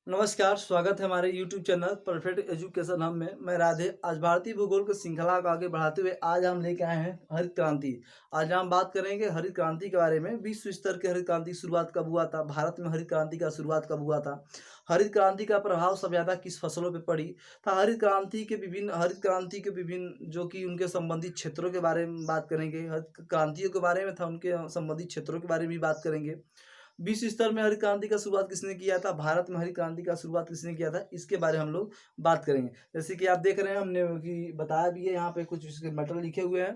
नमस्कार, स्वागत है हमारे YouTube channel perfect education hub में। मैं राधे। आज भारतीय भूगोल की श्रृंखला को आगे बढ़ाते हुए आज हम लेके आए हैं हरित क्रांति। आज हम बात करेंगे हरित क्रांति के बारे में। विश्व स्तर की हरित क्रांति की शुरुआत कब हुआ था, भारत में हरित क्रांति का शुरुआत कब हुआ था, हरित क्रांति का प्रभाव सबसे ज़्यादा किस फसलों पर पड़ी था, हरित क्रांति के विभिन्न जो कि उनके संबंधित क्षेत्रों के बारे में बात करेंगे। हरित क्रांतियों के बारे में था, उनके संबंधित क्षेत्रों के बारे में भी बात करेंगे। विश्व स्तर में हरित क्रांति का शुरुआत किसने किया था, भारत में हरित क्रांति का शुरुआत किसने किया था, इसके बारे में हम लोग बात करेंगे। जैसे कि आप देख रहे हैं, हमने कि बताया भी है, यहाँ पे कुछ इसके मैटर लिखे हुए हैं।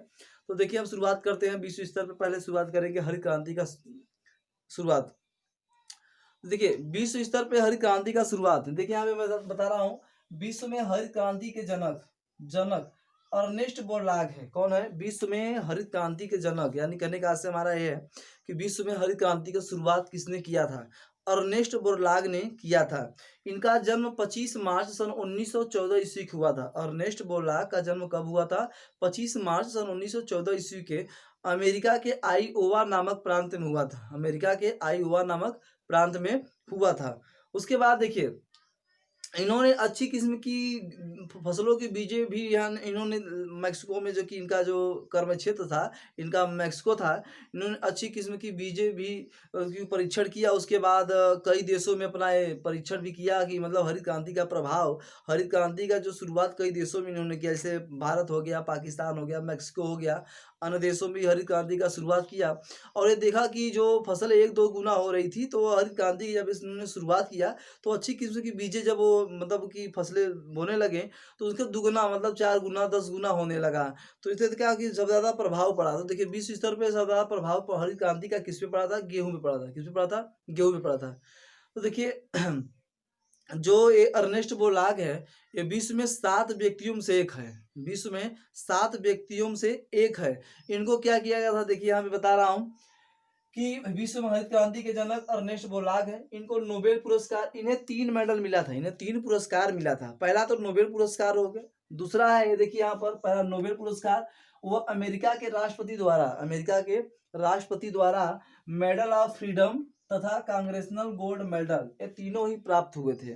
तो देखिए, हम शुरुआत करते हैं विश्व स्तर पर। पहले शुरुआत करेंगे हरित क्रांति का शुरुआत। देखिए, विश्व स्तर पे हरित क्रांति का शुरुआत, देखिए यहाँ पे मैं बता रहा हूँ। विश्व में हरित क्रांति के जनक जनक अर्नेस्ट बोरलाग है। कौन है विश्व में हरित क्रांति के जनक, यानी कहने का आशय हमारा ये है कि विश्व में हरित क्रांति की शुरुआत किसने किया था, अर्नेस्ट बोरलाग ने किया था। इनका जन्म 25 मार्च सन 1914 ईस्वी को हुआ था। अर्नेस्ट बोरलाग का जन्म कब हुआ था, 25 मार्च सन 1914 ईस्वी के अमेरिका के आईओवा नामक प्रांत में हुआ था। अमेरिका के आईओवा नामक प्रांत में हुआ था। उसके बाद देखिए, इन्होंने अच्छी किस्म की फसलों के बीजें भी यहाँ इन्होंने मैक्सिको में, जो कि इनका जो कर्म क्षेत्र था, इनका मैक्सिको था, इन्होंने अच्छी किस्म की बीजें भी की परीक्षण किया। उसके बाद कई देशों में अपना ये परीक्षण भी किया कि मतलब हरित क्रांति का प्रभाव, हरित क्रांति का जो शुरुआत कई देशों में इन्होंने किया, जैसे भारत हो गया, पाकिस्तान हो गया, मैक्सिको हो गया, अन्य देशों में भी हरित क्रांति का शुरुआत किया। और ये देखा कि जो फसल एक दो गुना हो रही थी, तो हरित क्रांति की जब इन्होंने शुरुआत किया तो अच्छी किस्म की बीजें जब वो मतलब कि फसलें बोने लगे, तो उसका दुगना मतलब 4 गुना 10 गुना होने लगा। तो इससे क्या कि सबसे ज़्यादा प्रभाव पड़ा। तो देखिए, विश्व स्तर पे सबसे ज़्यादा प्रभाव हरित क्रांति का किस पे पड़ा था, गेहूँ पे पड़ा था। किस पे पड़ा था, गेहूँ पे पड़ा था। तो देखिए जो ये अर्नेस्ट बोलाग है, ये विश्व में 7 व्यक्तियों में से एक है। विश्व में 7 व्यक्तियों में से एक है। इनको क्या किया गया था, देखिए यहाँ मैं बता रहा हूँ कि विश्व में हरित क्रांति के जनक अर्नेस्ट बोलाग है। इनको नोबेल पुरस्कार, इन्हें 3 मेडल मिला था, इन्हें 3 पुरस्कार मिला था। पहला तो नोबेल पुरस्कार हो गया। दूसरा है, ये देखिए यहाँ पर पहला नोबेल पुरस्कार, वो अमेरिका के राष्ट्रपति द्वारा मेडल ऑफ फ्रीडम तथा कांग्रेसनल गोल्ड मेडल, ये तीनों ही प्राप्त हुए थे।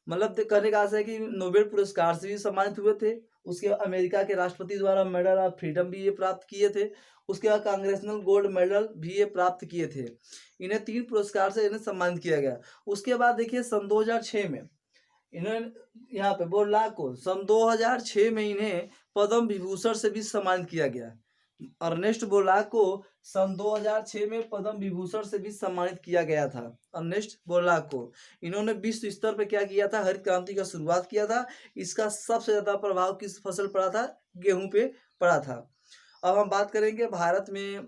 मतलब कहने का आशय है कि नोबेल पुरस्कार से भी सम्मानित हुए थे। उसके अमेरिका के राष्ट्रपति द्वारा मेडल ऑफ फ्रीडम भी ये प्राप्त किए थे। उसके बाद कांग्रेसनल गोल्ड मेडल भी ये प्राप्त किए थे। इन्हें 3 पुरस्कार से इन्हें सम्मानित किया गया। उसके बाद देखिए, सन 2006 में इन्होंने यहाँ पे बोरलाग को सन 2006 में इन्हें पद्म विभूषण से भी सम्मानित किया गया। अर्नेस्ट बोरलाग को सन 2006 में पद्म विभूषण से भी सम्मानित किया गया था। अर्नेस्ट बोरलाग को इन्होंने विश्व स्तर पर क्या किया था, हरित क्रांति का शुरुआत किया था। इसका सबसे ज्यादा प्रभाव किस फसल पड़ा था, गेहूं पे पड़ा था। अब हम बात करेंगे भारत में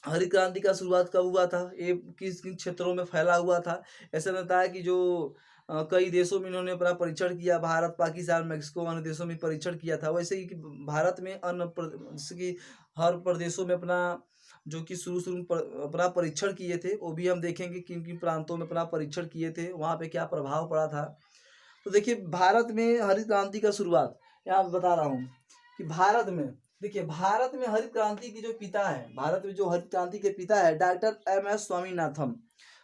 हरित क्रांति का शुरुआत कब हुआ था, ये किस किन क्षेत्रों में फैला हुआ था। ऐसा लगता है कि जो कई देशों में इन्होंने अपना परीक्षण किया, भारत, पाकिस्तान, मैक्सिको, अन्य देशों में परीक्षण किया था। वैसे ही कि भारत में जैसे कि हर प्रदेशों में अपना जो कि शुरू में अपना परीक्षण किए थे, वो भी हम देखेंगे किन किन प्रांतों में अपना परीक्षण किए थे, वहाँ पे क्या प्रभाव पड़ा था। तो देखिए, भारत में हरित क्रांति का शुरुआत यहाँ बता रहा हूँ कि भारत में, देखिए भारत में हरित क्रांति की जो पिता है, भारत में जो हरित क्रांति के पिता है, डॉक्टर एम.एस. स्वामीनाथन।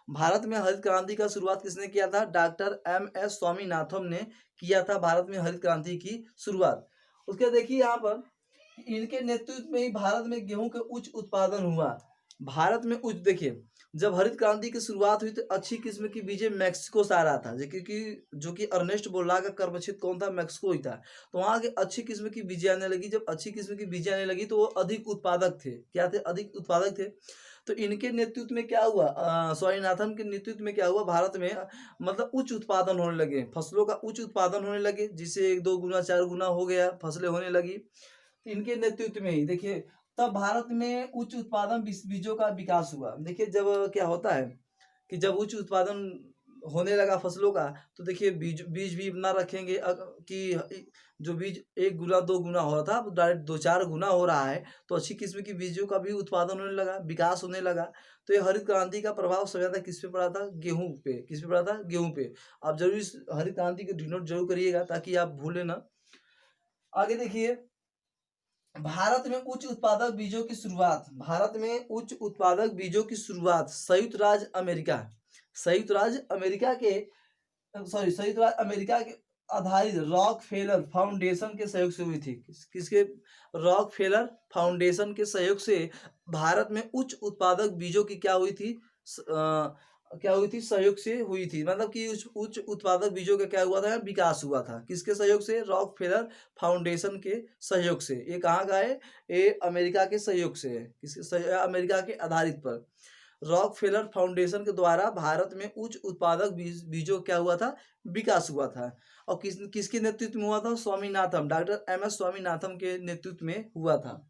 भारत में हरित क्रांति का शुरुआत किसने किया था, डॉक्टर एम.एस. स्वामीनाथन ने किया था भारत में हरित क्रांति की शुरुआत। उसके देखिए यहाँ पर, इनके नेतृत्व में ही भारत में गेहूं के उच्च उत्पादन हुआ। भारत में उच्च, देखिए जब हरित क्रांति की शुरुआत हुई तो अच्छी किस्म की बीजें मैक्सिको से आ रहा था, जो कि अर्नेस्ट बोला का कर्म क्षेत्र कौन था, मैक्सिको ही था। तो वहाँ के अच्छी किस्म की बीजें आने लगी। जब अच्छी किस्म की बीजें आने लगी तो वो अधिक उत्पादक थे। क्या थे, अधिक उत्पादक थे। तो इनके नेतृत्व में क्या हुआ, स्वामीनाथन के नेतृत्व में क्या हुआ, भारत में मतलब उच्च उत्पादन होने लगे, फसलों का उच्च उत्पादन होने लगे, जिससे 1 2 गुना 4 गुना हो गया, फसलें होने लगी। इनके नेतृत्व में ही देखिए, तब भारत में उच्च उत्पादन बीजों का विकास हुआ। देखिए, जब क्या होता है कि जब उच्च उत्पादन होने लगा फसलों का, तो देखिए बीज बीज भी इतना रखेंगे कि जो बीज 1 गुना 2 गुना हो रहा था, अब डायरेक्ट 2 4 गुना हो रहा है। तो अच्छी किस्म की बीजों का भी उत्पादन होने लगा, विकास होने लगा। तो ये हरित क्रांति का प्रभाव सबसे ज्यादा किस पे पड़ा था, गेहूं पे। किस पे पड़ा था, गेहूं पे। आप जरूर इस हरित क्रांति को डिनोट जरूर करिएगा, ताकि आप भूले ना। आगे देखिए, भारत में उच्च उत्पादक बीजों की शुरुआत, भारत में उच्च उत्पादक बीजों की शुरुआत संयुक्त राज्य अमेरिका के सॉरी, संयुक्त राज्य अमेरिका के आधारित रॉक फेलर फाउंडेशन के सहयोग से हुई थी। किसके? रॉक फेलर फाउंडेशन के सहयोग से भारत में उच्च उत्पादक बीजों की क्या हुई थी? क्या हुई थी? सहयोग से हुई थी। मतलब कि उच्च उच्च उत्पादक बीजों का क्या हुआ था? विकास हुआ था। किसके सहयोग से? रॉक फेलर फाउंडेशन के सहयोग से। ये कहाँ का है? ये अमेरिका के सहयोग से है। अमेरिका के आधारित पर रॉकफेलर फाउंडेशन के द्वारा भारत में उच्च उत्पादक बीजों क्या हुआ था? विकास हुआ था। और किसके नेतृत्व में हुआ था? Swaminathan, doctor M S Swaminathan के नेतृत्व में हुआ था।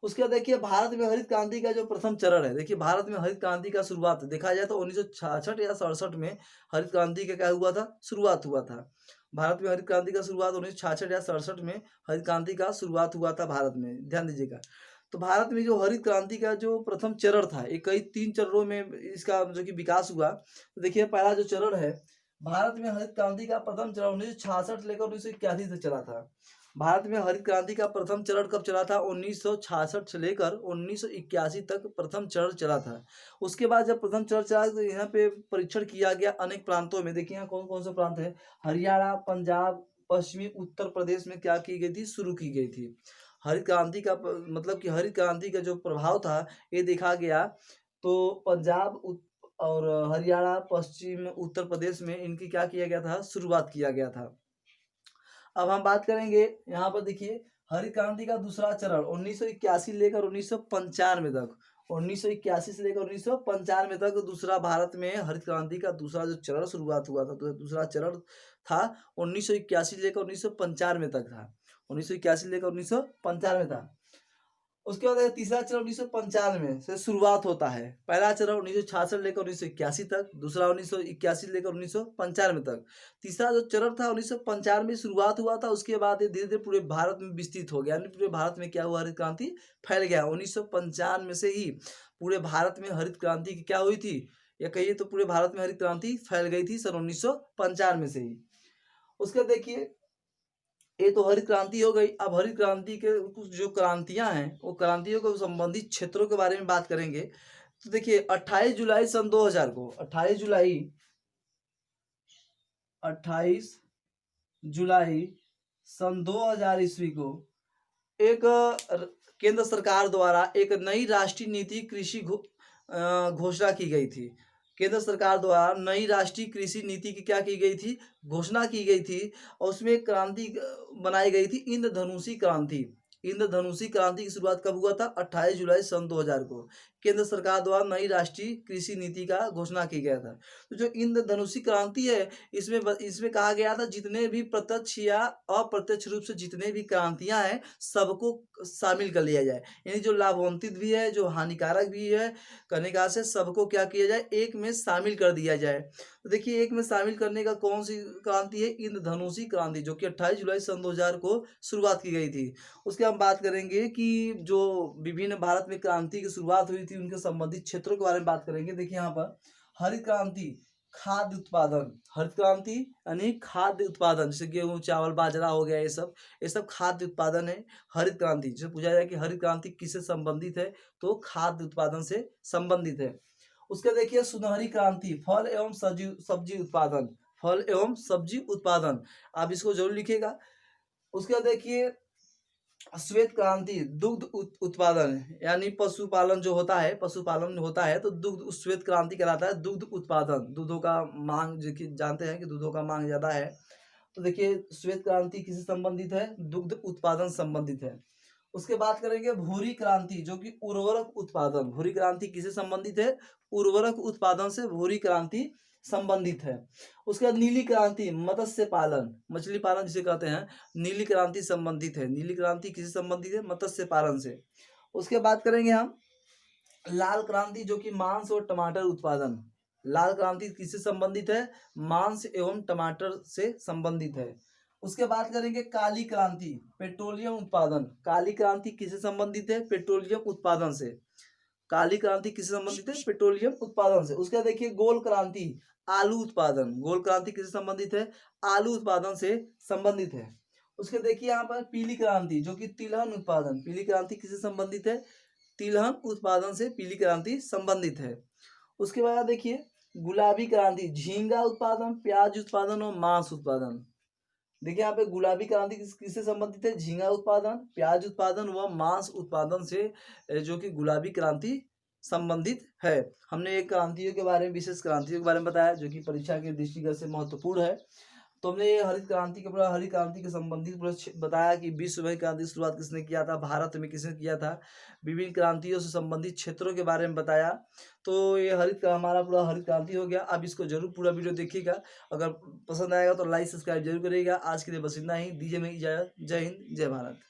उसके बाद देखिए भारत में हरित क्रांति का जो प्रथम चरण है, देखिए भारत में हरित क्रांति का शुरुआत देखा जाए तो 1966 या 67 में हरित क्रांति का क्या हुआ था? शुरुआत हुआ था। भारत में हरित क्रांति का शुरुआत 1966 या 67 में हरित क्रांति का शुरुआत हुआ था भारत में, ध्यान दीजिएगा। तो भारत में जो हरित क्रांति का जो प्रथम चरण था, ये कई 3 चरणों में इसका जो कि विकास हुआ। तो देखिए पहला जो चरण है, भारत में हरित क्रांति का प्रथम चरण 1966 लेकर 1981 तक चला था। भारत में हरित क्रांति का प्रथम चरण कब चला था? 1966 से लेकर 1981 तक प्रथम चरण चला था। उसके बाद जब प्रथम चरण चला तो यहाँ पे परीक्षण किया गया अनेक प्रांतों में। देखिए यहाँ कौन कौन से प्रांत है? हरियाणा, पंजाब, पश्चिमी उत्तर प्रदेश में क्या की गई थी? शुरू की गई थी। हरित क्रांति का मतलब कि हरित क्रांति का जो प्रभाव था ये देखा गया। तो पंजाब और हरियाणा, पश्चिम उत्तर प्रदेश में इनकी क्या किया गया था? शुरुआत किया गया था। अब हम बात करेंगे यहाँ पर, देखिए हरित क्रांति का दूसरा चरण 1981 लेकर 1995 तक, 1981 से लेकर 1995 तक दूसरा भारत में हरित क्रांति का दूसरा जो चरण शुरुआत हुआ था, तो दूसरा चरण था 1981 से लेकर 1995 तक था। 1981 से लेकर 1995 था। उसके बाद तीसरा चरण 1995 से शुरुआत होता है। पहला चरण 1966 लेकर 1981 तक, दूसरा 1981 लेकर 1995 तक। तीसरा जो चरण था 1995 में शुरुआत हुआ था, उसके बाद ये धीरे धीरे पूरे भारत में विस्तृत हो गया। यानी पूरे भारत में क्या हुआ? हरित क्रांति फैल गया। 1995 से ही पूरे भारत में हरित क्रांति की क्या हुई थी? या कहिए तो पूरे भारत में हरित क्रांति फैल गई थी सन 1995 से ही। उसके देखिए ये तो हरित क्रांति हो गई। अब हरित क्रांति के कुछ जो क्रांतियां हैं, वो क्रांतियों को संबंधित क्षेत्रों के बारे में बात करेंगे। तो देखिए 28 जुलाई सन 2000 को, 28 जुलाई सन 2000 ईस्वी को एक केंद्र सरकार द्वारा एक नई राष्ट्रीय नीति कृषि घोषणा की गई थी। केंद्र सरकार द्वारा नई राष्ट्रीय कृषि नीति की क्या की गई थी? घोषणा की गई थी। और उसमें एक क्रांति बनाई गई थी, इंद्रधनुषी क्रांति। इंद्रधनुषी क्रांति की शुरुआत कब हुआ था? 28 जुलाई सन 2000 को केंद्र सरकार द्वारा नई राष्ट्रीय कृषि नीति का घोषणा की गया था। तो जो इंद्रधनुषी क्रांति है, इसमें कहा गया था जितने भी प्रत्यक्ष या अप्रत्यक्ष रूप से जितने भी क्रांतियां हैं सबको शामिल कर लिया जाए। यानी जो लाभान्वित भी है, जो हानिकारक भी है, करने का से सबको क्या किया जाए? एक में शामिल कर दिया जाए। तो देखिए एक में शामिल करने का कौन सी क्रांति है? इंद्रधनुषी क्रांति, जो कि 28 जुलाई सन 2000 को शुरुआत की गई थी। उसके हम बात करेंगे कि जो विभिन्न भारत में क्रांति की शुरुआत हुई थी उनके संबंधित क्षेत्रों के बारे में बात करेंगे। देखिए यहाँ पर हरित क्रांति, खाद्य उत्पादन। हरित क्रांति यानी खाद्य उत्पादन, जैसे गेहूं, चावल, बाजरा हो गया, ये सब खाद्य उत्पादन है। हरित क्रांति, जैसे पूछा जाए कि हरित क्रांति किससे संबंधित है, तो खाद्य उत्पादन से संबंधित है। उसके देखिए सुनहरी क्रांति, फल एवं सब्जी उत्पादन। फल एवं सब्जी उत्पादन, आप इसको जरूर लिखिएगा। उसके बाद देखिए श्वेत क्रांति, दुग्ध उत्पादन, यानी पशुपालन जो होता है, पशुपालन होता है तो दुग्ध श्वेत क्रांति कहलाता है। दुग्ध उत्पादन, दूधों का मांग, जो कि जानते हैं कि दूधों का मांग ज्यादा है। तो देखिए श्वेत क्रांति किससे संबंधित है? दुग्ध उत्पादन संबंधित है। उसके बात करेंगे भूरी क्रांति, जो कि उर्वरक उत्पादन। भूरी क्रांति किससे संबंधित है? उर्वरक उत्पादन से भूरी क्रांति संबंधित है। उसके बाद नीली क्रांति, मत्स्य पालन, मछली पालन जिसे कहते हैं, नीली क्रांति संबंधित है। नीली क्रांति किससे संबंधित है? मत्स्य पालन से। उसके बाद करेंगे हम लाल क्रांति, जो कि मांस और टमाटर उत्पादन। लाल क्रांति किससे संबंधित है? मांस एवं टमाटर से संबंधित है। उसके बाद करेंगे काली क्रांति, पेट्रोलियम उत्पादन। काली क्रांति किससे संबंधित है? पेट्रोलियम उत्पादन से। काली क्रांति किससे संबंधित है? पेट्रोलियम उत्पादन से। उसके बाद देखिए गोल क्रांति, आलू उत्पादन। गोल क्रांति किससे संबंधित है? आलू उत्पादन से संबंधित है। उसके देखिए यहाँ पर पीली क्रांति, जो कि तिलहन उत्पादन। पीली क्रांति किससे संबंधित है? तिलहन उत्पादन से पीली क्रांति संबंधित है। उसके बाद देखिए गुलाबी क्रांति झींगा उत्पादन, प्याज उत्पादन और मांस उत्पादन। देखिए यहाँ पे गुलाबी क्रांति किससे संबंधित है? झींगा उत्पादन, प्याज उत्पादन व मांस उत्पादन से जो कि गुलाबी क्रांति संबंधित है। हमने एक क्रांतियों के बारे में, विशेष क्रांतियों के बारे में बताया जो कि परीक्षा के दृष्टिगत से महत्वपूर्ण है। तो हमने ये हरित क्रांति के पूरा हरित क्रांति के संबंधित पूरा बताया कि विश्व में क्रांति की शुरुआत किसने किया था, भारत में किसने किया था, विभिन्न क्रांतियों से संबंधित क्षेत्रों के बारे में बताया। तो ये हमारा पूरा हरित क्रांति हो गया। अब इसको जरूर पूरा वीडियो देखिएगा, अगर पसंद आएगा तो लाइक सब्सक्राइब जरूर करिएगा। आज के लिए बस इतना ही, दीजिए मैं इजाजत। जय हिंद, जय भारत।